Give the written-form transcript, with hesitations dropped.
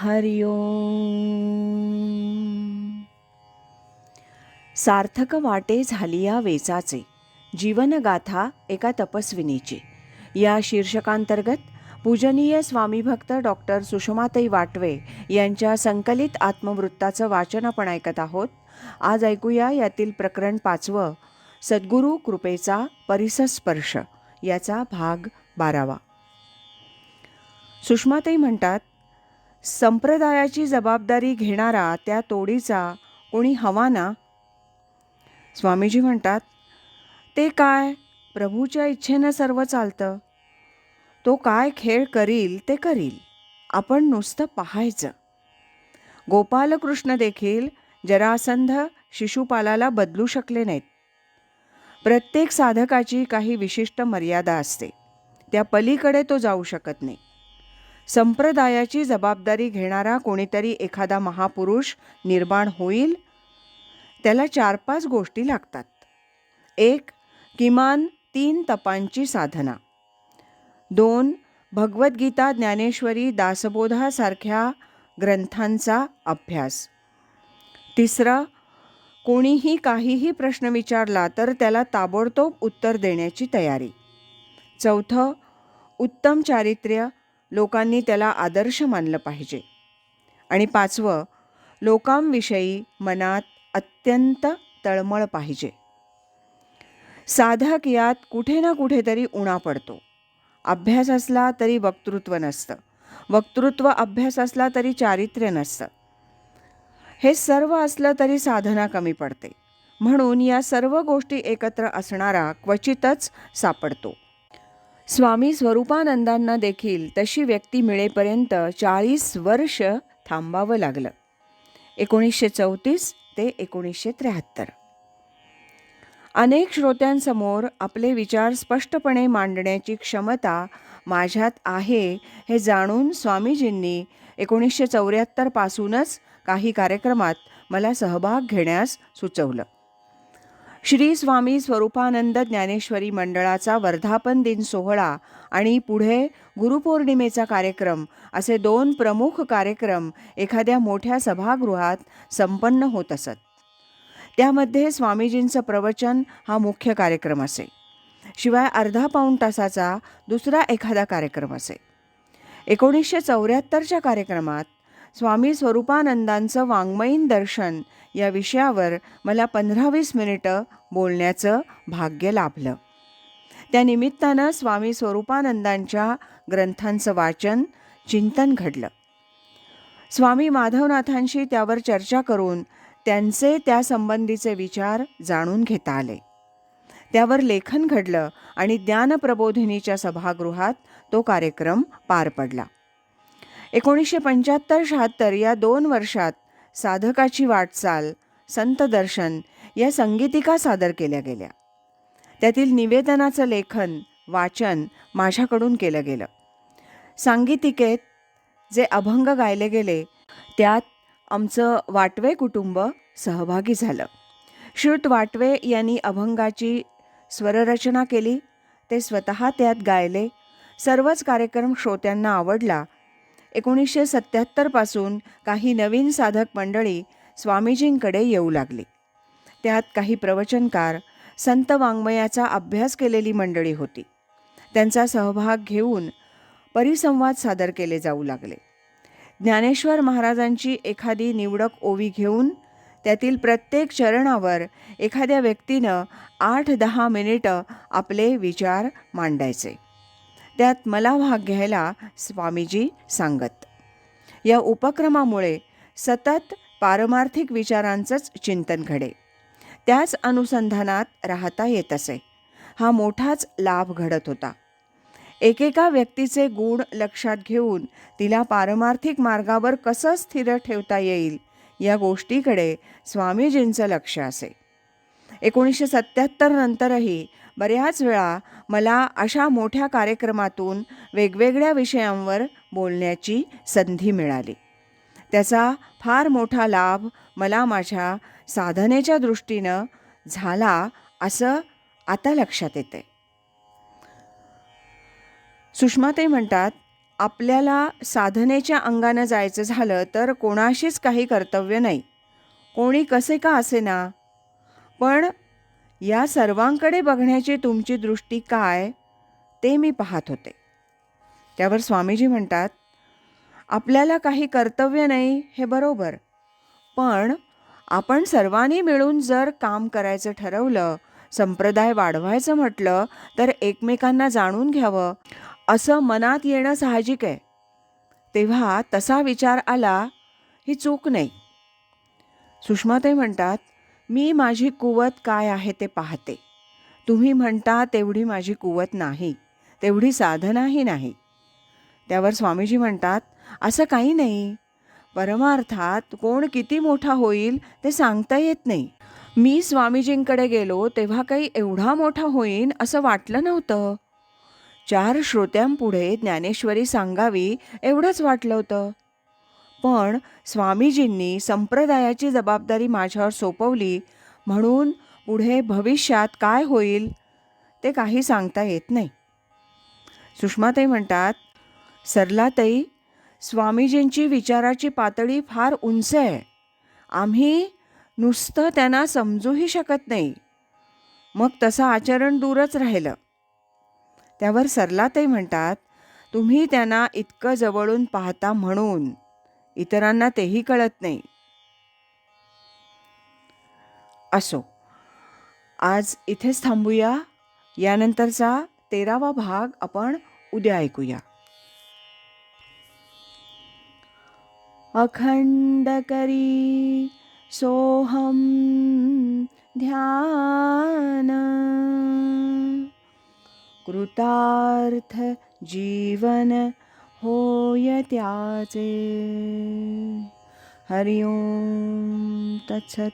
हरि ओम. सार्थक वाटे झालिया वेचाचे, जीवनगाथा एका तपस्विनीची. या शीर्षकांतर्गत पूजनीय स्वामीभक्त डॉक्टर सुषमाताई वाटवे यांच्या संकलित आत्मवृत्ताचं वाचन आपण ऐकत आहोत. आज ऐकूया यातील प्रकरण 5, सद्गुरू कृपेचा परिसस्पर्श, याचा भाग 12. सुषमाताई म्हणतात, संप्रदायाची जबाबदारी घेणारा त्या तोडीचा कोणी हवा ना. स्वामीजी म्हणतात, ते काय, प्रभूच्या इच्छेनं सर्व चालतं. तो काय खेळ करील ते करील, आपण नुसतं पाहायचं. गोपालकृष्ण देखील जरासंध शिशुपालाला बदलू शकले नाहीत. प्रत्येक साधकाची काही विशिष्ट मर्यादा असते, त्या पलीकडे तो जाऊ शकत नाही. संप्रदायाची जबाबदारी घेणारा कोणीतरी एखादा महापुरुष निर्माण होईल, त्याला 4-5 गोष्टी लागतात. 1. किमान 3 तपांची साधना. 2. भगवद्गीता, ज्ञानेश्वरी, दासबोधासारख्या ग्रंथांचा अभ्यास. 3. कोणीही काहीही प्रश्न विचारला तर त्याला ताबडतोब उत्तर देण्याची तयारी. 4. उत्तम चारित्र्य, लोकांनी त्याला आदर्श मानलं पाहिजे. आणि 5. लोकांविषयी मनात अत्यंत तळमळ पाहिजे. साधक यात कुठे ना कुठेतरी उणा पडतो. अभ्यास असला तरी वक्तृत्व नसतं, वक्तृत्व अभ्यास असला तरी चारित्र्य नसतं. हे सर्व असलं तरी साधना कमी पडते. म्हणून या सर्व गोष्टी एकत्र असणारा क्वचितच सापडतो. स्वामी स्वरूपानंदांना देखील तशी व्यक्ती मिळेपर्यंत 40 वर्ष थांबावं लागलं. 1934 ते 1973. अनेक श्रोत्यांसमोर आपले विचार स्पष्टपणे मांडण्याची क्षमता माझ्यात आहे हे जाणून स्वामीजींनी 1974 पासूनच काही कार्यक्रमात मला सहभाग घेण्यास सुचवलं. श्री स्वामी स्वरूपानंद ज्ञानेश्वरी मंडळाचा वर्धापन दिन सोहळा आणि पुढे गुरुपौर्णिमेचा कार्यक्रम असे 2 प्रमुख कार्यक्रम एखाद्या मोठ्या सभागृहात संपन्न होत असत. त्यामध्ये स्वामीजींचं प्रवचन हा मुख्य कार्यक्रम असे. शिवाय अर्धा-पाऊण तासाचा दुसरा एखादा कार्यक्रम असे. 1974च्या कार्यक्रमात स्वामी स्वरूपानंदांचं वाङ्मयीन दर्शन या विषयावर मला 15-20 मिनिटं बोलण्याचं भाग्य लाभलं. त्या निमित्तानं स्वामी स्वरूपानंदांच्या ग्रंथांचं वाचन, चिंतन घडलं. स्वामी माधवनाथांशी त्यावर चर्चा करून त्यांचे त्यासंबंधीचे विचार जाणून घेता आले. त्यावर लेखन घडलं आणि ज्ञानप्रबोधिनीच्या सभागृहात तो कार्यक्रम पार पडला. 1975-76 या 2 वर्षात साधकाची वाटचाल, संत दर्शन या संगीतिका सादर केल्या गेल्या. त्यातील निवेदनाचं लेखन, वाचन माझ्याकडून केलं गेलं. सांगीतिकेत जे अभंग गायले गेले त्यात आमचं वाटवे कुटुंब सहभागी झालं. श्रुत वाटवे यांनी अभंगाची स्वररचना केली, ते स्वतः त्यात गायले. सर्वच कार्यक्रम श्रोत्यांना आवडला. 1977 पासून काही नवीन साधक मंडळी स्वामीजींकडे येऊ लागली. त्यात काही प्रवचनकार, संत वाङ्मयाचा अभ्यास केलेली मंडळी होती. त्यांचा सहभाग घेऊन परिसंवाद सादर केले जाऊ लागले. ज्ञानेश्वर महाराजांची एखादी निवडक ओवी घेऊन त्यातील प्रत्येक चरणावर एखाद्या व्यक्तीनं 8-10 मिनिटं आपले विचार मांडायचे. त्यात मला भाग घ्यायला स्वामीजी सांगत. या उपक्रमामुळे सतत पारमार्थिक विचारांचंच चिंतन घडे. त्याच अनुसंधानात राहता येत असे. हा मोठाच लाभ घडत होता. एकेका व्यक्तीचे गुण लक्षात घेऊन तिला पारमार्थिक मार्गावर कसं स्थिर ठेवता येईल या गोष्टीकडे स्वामीजींचं लक्ष असे. 1977 नंतरही बऱ्याच वेळा मला अशा मोठ्या कार्यक्रमातून वेगवेगळ्या विषयांवर बोलण्याची संधी मिळाली. त्याचा फार मोठा लाभ मला माझ्या साधनेच्या दृष्टीनं झाला असं आता लक्षात येते. सुषमाताई म्हणतात, आपल्याला साधनेच्या अंगानं जायचं झालं तर कोणाशीच काही कर्तव्य नाही, कोणी कसे का असेना. पण या सर्वांकडे बघण्याची तुमची दृष्टी काय ते मी पाहत होते. त्यावर स्वामीजी म्हणतात, आपल्याला काही कर्तव्य नाही हे बरोबर, पण आपण सर्वांनी मिळून जर काम करायचं ठरवलं, संप्रदाय वाढवायचं म्हटलं, तर एकमेकांना जाणून घ्यावं असं मनात येणं साहजिक आहे. तेव्हा तसा विचार आला ही चूक नाही. सुषमाताई म्हणतात, मी माझी कुवत काय आहे ते पाहते. तुम्ही म्हणता तेवढी माझी कुवत नाही, तेवढी साधनाही नाही. त्यावर स्वामीजी म्हणतात, असं काही नाही. परमार्थात कोण किती मोठा होईल ते सांगता येत नाही. मी स्वामीजींकडे गेलो तेव्हा काही एवढा मोठा होईन असं वाटलं नव्हतं. 4 श्रोत्यांपुढे ज्ञानेश्वरी सांगावी एवढंच वाटलं होतं. पण स्वामीजींनी संप्रदायाची जबाबदारी माझ्यावर सोपवली म्हणून पुढे भविष्यात काय होईल ते काही सांगता येत नाही. सुषमाताई म्हणतात, सरलाताई, स्वामीजींची विचाराची पातळी फार उंच आहे. आम्ही नुसतं त्यांना समजूही शकत नाही. मग तसं आचरण दूरच राहिलं. त्यावर सरलाताई म्हणतात, तुम्ही त्यांना इतकं जवळून पाहता म्हणून इतरांना तेही कळत नाही. असो, आज इथेच थांबूया. यानंतरचा 13वा भाग आपण उद्या ऐकूया. अखंड करी सोहम ध्यान, कृतार्थ जीवन होय त्याचे. हरि ओम तत्सत.